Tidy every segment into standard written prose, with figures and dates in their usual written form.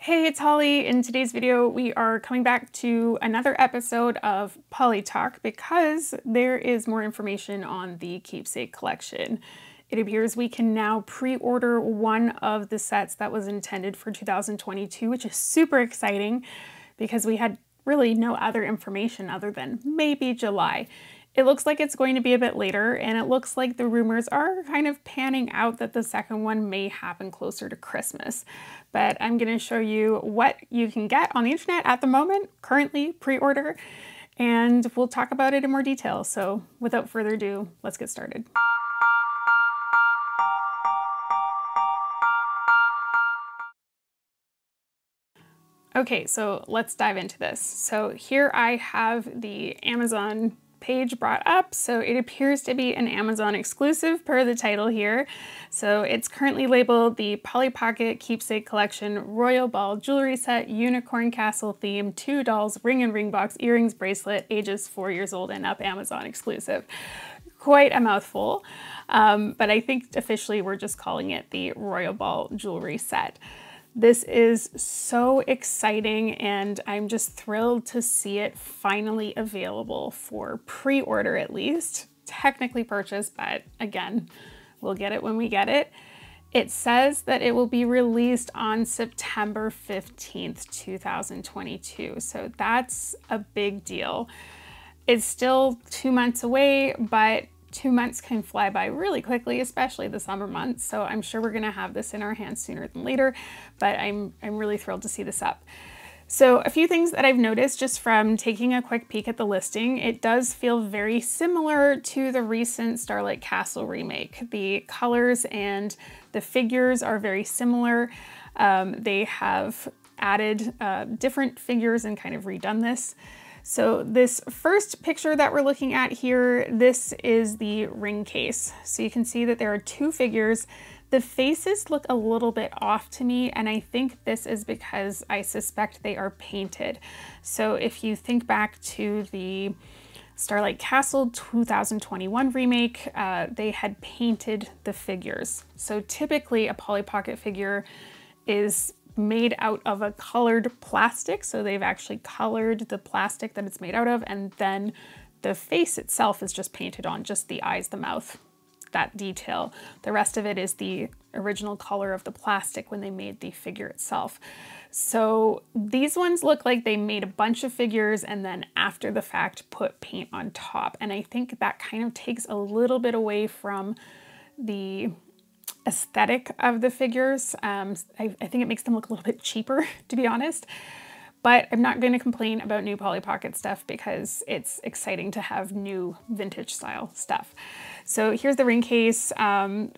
Hey, it's Holly. In today's video, we are coming back to another episode of Polly Talk because there is more information on the Keepsake Collection. It appears we can now pre-order one of the sets that was intended for 2022, which is super exciting because we had really no other information other than maybe July. It looks like it's going to be a bit later, and it looks like the rumors are kind of panning out that the second one may happen closer to Christmas. But I'm going to show you what you can get on the internet at the moment, currently pre-order, and we'll talk about it in more detail. So without further ado, let's get started. Okay, so let's dive into this. So here I have the Amazon page brought up. So it appears to be an Amazon exclusive per the title here. So it's currently labeled the Polly Pocket Keepsake Collection Royal Ball Jewelry Set Unicorn Castle Theme 2 Dolls Ring and Ring Box Earrings Bracelet ages 4 years old and up, Amazon exclusive. Quite a mouthful, but I think officially we're just calling it the Royal Ball Jewelry Set. This is so exciting, and I'm just thrilled to see it finally available for pre-order at least. Technically purchased, but again, we'll get it when we get it. It says that it will be released on September 15th, 2022. So that's a big deal. It's still 2 months away, but 2 months can fly by really quickly, especially the summer months. So I'm sure we're gonna have this in our hands sooner than later, but I'm really thrilled to see this up. So a few things that I've noticed just from taking a quick peek at the listing, it does feel very similar to the recent Starlight Castle remake. The colors and the figures are very similar. They have added different figures and kind of redone this. So this first picture that we're looking at here, this is the ring case. So you can see that there are two figures. The faces look a little bit off to me, and I think this is because I suspect they are painted. So if you think back to the Starlight Castle 2021 remake, they had painted the figures. So typically a Polly Pocket figure is made out of a colored plastic. So they've actually colored the plastic that it's made out of, and then the face itself is just painted on, just the eyes, the mouth, that detail. The rest of it is the original color of the plastic when they made the figure itself. So these ones look like they made a bunch of figures and then after the fact put paint on top. And I think that kind of takes a little bit away from the aesthetic of the figures. I think it makes them look a little bit cheaper, to be honest, but I'm not going to complain about new Polly Pocket stuff because it's exciting to have new vintage style stuff. So here's the ring case,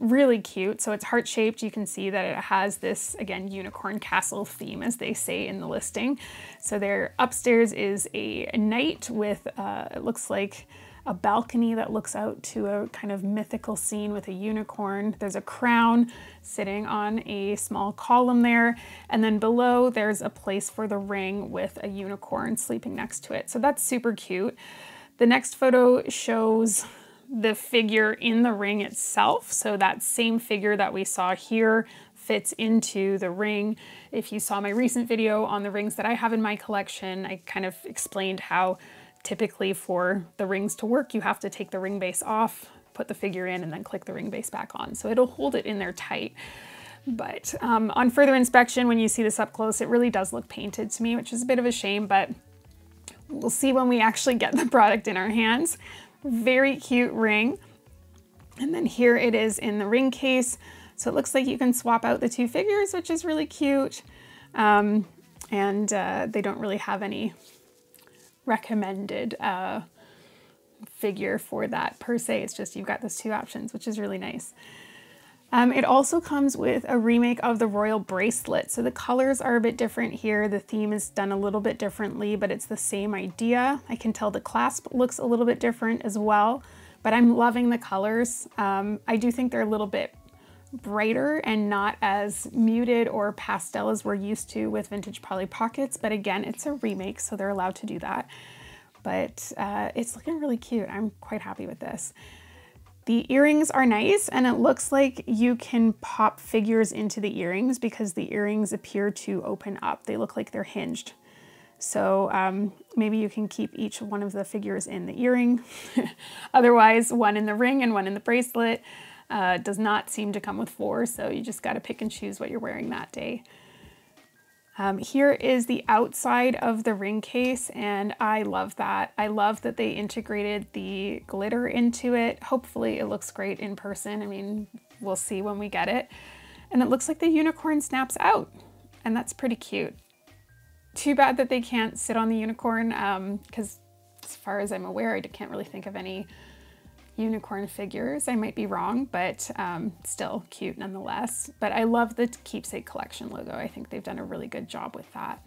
really cute. So it's heart-shaped. You can see that it has this, again, unicorn castle theme, as they say in the listing. So there upstairs is a knight with, it looks like a balcony that looks out to a kind of mythical scene with a unicorn. There's a crown sitting on a small column there. And then below there's a place for the ring with a unicorn sleeping next to it. So that's super cute. The next photo shows the figure in the ring itself. So that same figure that we saw here fits into the ring. If you saw my recent video on the rings that I have in my collection, I kind of explained how typically for the rings to work, you have to take the ring base off, put the figure in, and then click the ring base back on. So it'll hold it in there tight. But on further inspection, when you see this up close, it really does look painted to me, which is a bit of a shame, but we'll see when we actually get the product in our hands. Very cute ring. And then here it is in the ring case. So it looks like you can swap out the two figures, which is really cute. They don't really have any recommended figure for that per se. It's just you've got those two options, which is really nice. It also comes with a remake of the royal bracelet. So the colors are a bit different here. The theme is done a little bit differently, but it's the same idea. I can tell the clasp looks a little bit different as well, but I'm loving the colors. I do think they're a little bit brighter and not as muted or pastel as we're used to with vintage Polly Pockets, but again, it's a remake, so they're allowed to do that. But it's looking really cute. I'm quite happy with this. The earrings are nice, and it looks like you can pop figures into the earrings because the earrings appear to open up. They look like they're hinged. So maybe you can keep each one of the figures in the earring. Otherwise, one in the ring and one in the bracelet. Does not seem to come with 4, so you just got to pick and choose what you're wearing that day. Here is the outside of the ring case, and I love that. I love that they integrated the glitter into it. Hopefully it looks great in person. I mean, we'll see when we get it. And it looks like the unicorn snaps out, and that's pretty cute. Too bad that they can't sit on the unicorn, because as far as I'm aware, I can't really think of any unicorn figures. I might be wrong, but still cute nonetheless. But I love the Keepsake Collection logo. I think they've done a really good job with that.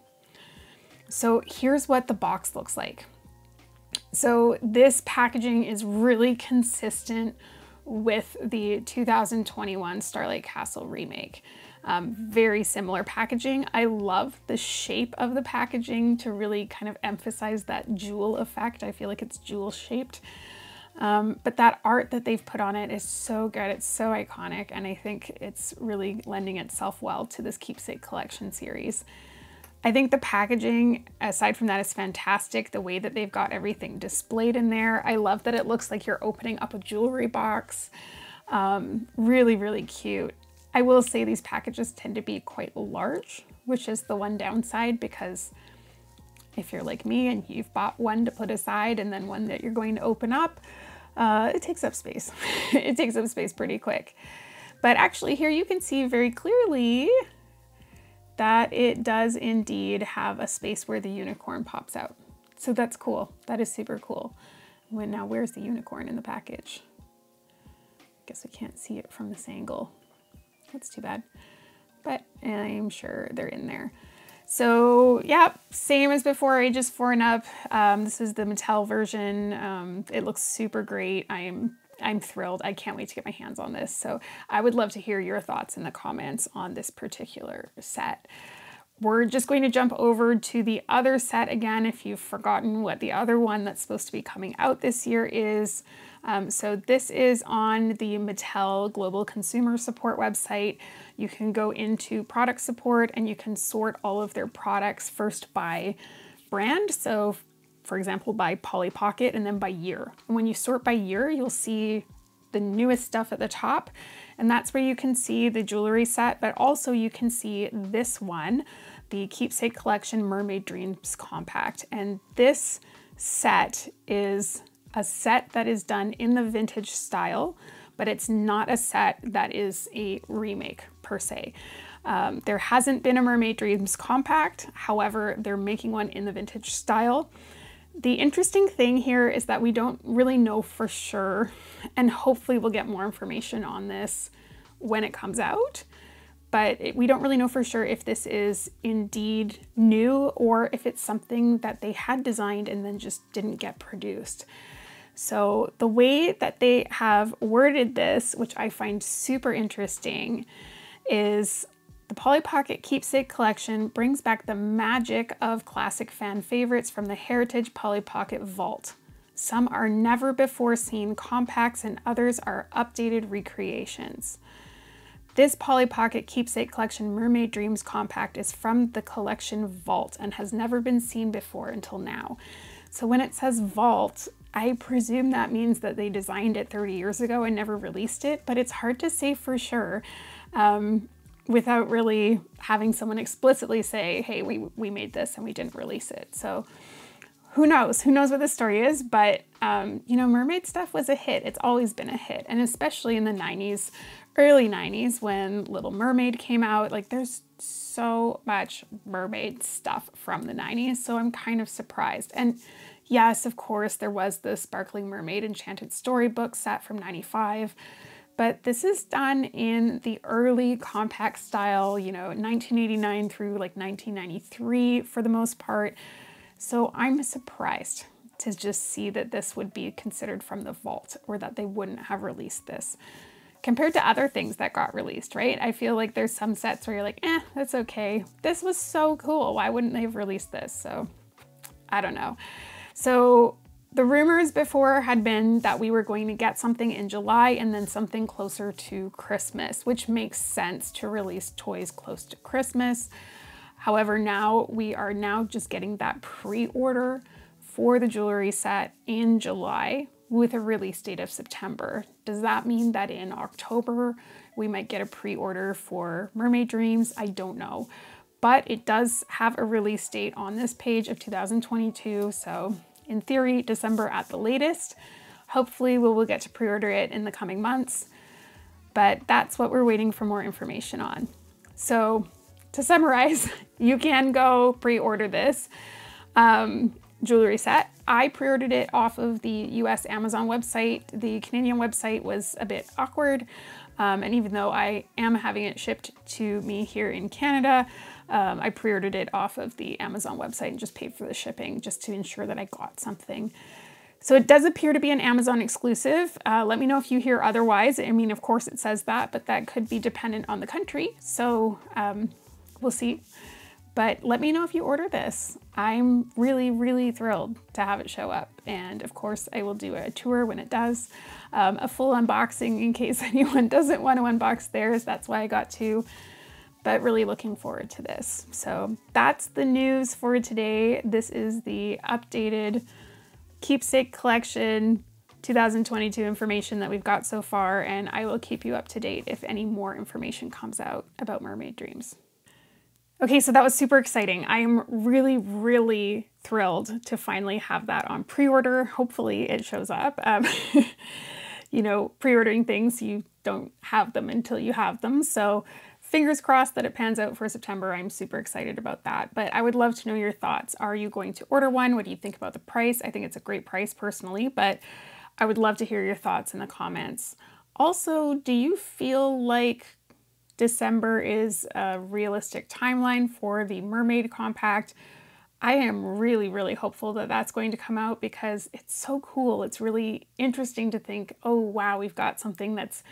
So here's what the box looks like. So this packaging is really consistent with the 2021 Starlight Castle remake. Very similar packaging. I love the shape of the packaging to really kind of emphasize that jewel effect. I feel like it's jewel shaped. But that art that they've put on it is so good. It's so iconic, and I think it's really lending itself well to this Keepsake Collection series. I think the packaging, aside from that, is fantastic. The way that they've got everything displayed in there. I love that it looks like you're opening up a jewelry box. Really, really cute. I will say these packages tend to be quite large, which is the one downside, because if you're like me and you've bought one to put aside and then one that you're going to open up, it takes up space. It takes up space pretty quick. But actually here you can see very clearly that it does indeed have a space where the unicorn pops out. So that's cool. That is super cool. Now where's the unicorn in the package? Guess we can't see it from this angle. That's too bad. But I'm sure they're in there. So yeah, same as before, ages 4 and up. This is the Mattel version. It looks super great. I'm thrilled. I can't wait to get my hands on this. So I would love to hear your thoughts in the comments on this particular set. We're just going to jump over to the other set again, if you've forgotten what the other one that's supposed to be coming out this year is. So this is on the Mattel Global Consumer Support website. You can go into product support and you can sort all of their products first by brand. So for example, by Polly Pocket, and then by year. And when you sort by year, you'll see the newest stuff at the top. And that's where you can see the jewelry set, but also you can see this one, the Keepsake Collection Mermaid Dreams Compact. And this set is a set that is done in the vintage style, but it's not a set that is a remake per se. There hasn't been a Mermaid Dreams Compact, however, they're making one in the vintage style. The interesting thing here is that we don't really know for sure, and hopefully we'll get more information on this when it comes out, but we don't really know for sure if this is indeed new or if it's something that they had designed and then just didn't get produced. So the way that they have worded this, which I find super interesting, is the Polly Pocket Keepsake Collection brings back the magic of classic fan favorites from the Heritage Polly Pocket Vault. Some are never before seen compacts and others are updated recreations. This Polly Pocket Keepsake Collection Mermaid Dreams Compact is from the collection Vault and has never been seen before until now. So when it says Vault, I presume that means that they designed it 30 years ago and never released it, but it's hard to say for sure without really having someone explicitly say, hey, we made this and we didn't release it. So who knows? Who knows what the story is? But, you know, mermaid stuff was a hit. It's always been a hit. And especially in the 90s, early 90s when Little Mermaid came out, like there's so much mermaid stuff from the 90s. So I'm kind of surprised. And yes, of course, there was the Sparkling Mermaid Enchanted Storybook set from 95. But this is done in the early compact style, you know, 1989 through like 1993 for the most part. So I'm surprised to just see that this would be considered from the vault or that they wouldn't have released this compared to other things that got released, right? I feel like there's some sets where you're like, that's okay. This was so cool. Why wouldn't they have released this? So I don't know. So The rumors before had been that we were going to get something in July and then something closer to Christmas, which makes sense to release toys close to Christmas. However, now we are just getting that pre-order for the jewelry set in July with a release date of September. Does that mean that in October we might get a pre-order for Mermaid Dreams? I don't know. But it does have a release date on this page of 2022, so in theory, December at the latest. Hopefully we will get to pre-order it in the coming months, but that's what we're waiting for more information on. So to summarize, you can go pre-order this jewelry set. I pre-ordered it off of the US Amazon website. The Canadian website was a bit awkward, and even though I am having it shipped to me here in Canada, I pre-ordered it off of the Amazon website and just paid for the shipping just to ensure that I got something. So it does appear to be an Amazon exclusive. Let me know if you hear otherwise. I mean, of course it says that, but that could be dependent on the country. So we'll see. But let me know if you order this. I'm really, really thrilled to have it show up. And of course I will do a tour when it does. A full unboxing in case anyone doesn't want to unbox theirs. That's why I got two. But really looking forward to this. So that's the news for today. This is the updated Keepsake Collection 2022 information that we've got so far, and I will keep you up to date if any more information comes out about Mermaid Dreams. Okay, so that was super exciting. I am really, really thrilled to finally have that on pre-order. Hopefully it shows up. You know, pre-ordering things, you don't have them until you have them. So fingers crossed that it pans out for September. I'm super excited about that, but I would love to know your thoughts. Are you going to order one? What do you think about the price? I think it's a great price personally, but I would love to hear your thoughts in the comments. Also, do you feel like December is a realistic timeline for the Mermaid compact? I am really, really hopeful that that's going to come out because it's so cool. It's really interesting to think, oh wow, we've got something that's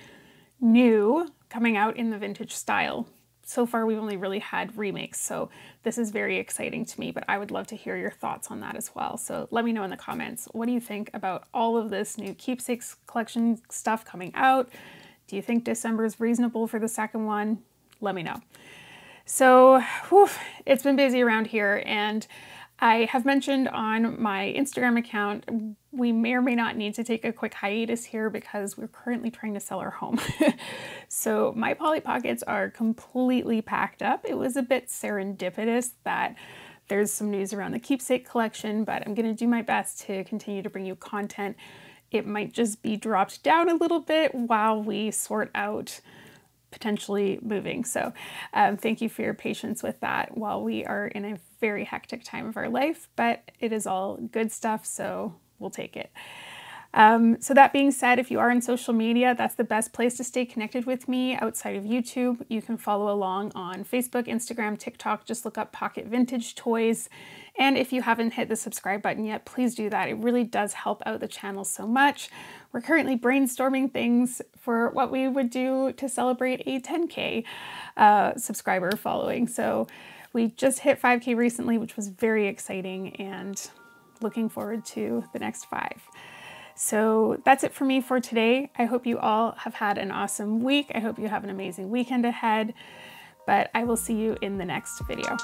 new coming out in the vintage style. So far we've only really had remakes, so this is very exciting to me, but I would love to hear your thoughts on that as well. So let me know in the comments, what do you think about all of this new Keepsakes Collection stuff coming out? Do you think December is reasonable for the second one? Let me know. So whew, it's been busy around here, and I have mentioned on my Instagram account, we may or may not need to take a quick hiatus here because we're currently trying to sell our home. So my Polly Pockets are completely packed up. It was a bit serendipitous that there's some news around the Keepsake Collection, but I'm gonna do my best to continue to bring you content. It might just be dropped down a little bit while we sort out potentially moving. So thank you for your patience with that while we are in a very hectic time of our life, but it is all good stuff, so we'll take it. So that being said, if you are on social media, that's the best place to stay connected with me outside of YouTube. You can follow along on Facebook, Instagram, TikTok, just look up Pocket Vintage Toys. And if you haven't hit the subscribe button yet, please do that. It really does help out the channel so much. We're currently brainstorming things for what we would do to celebrate a 10K subscriber following. So we just hit 5K recently, which was very exciting, and looking forward to the next 5. So that's it for me for today. I hope you all have had an awesome week. I hope you have an amazing weekend ahead, but I will see you in the next video.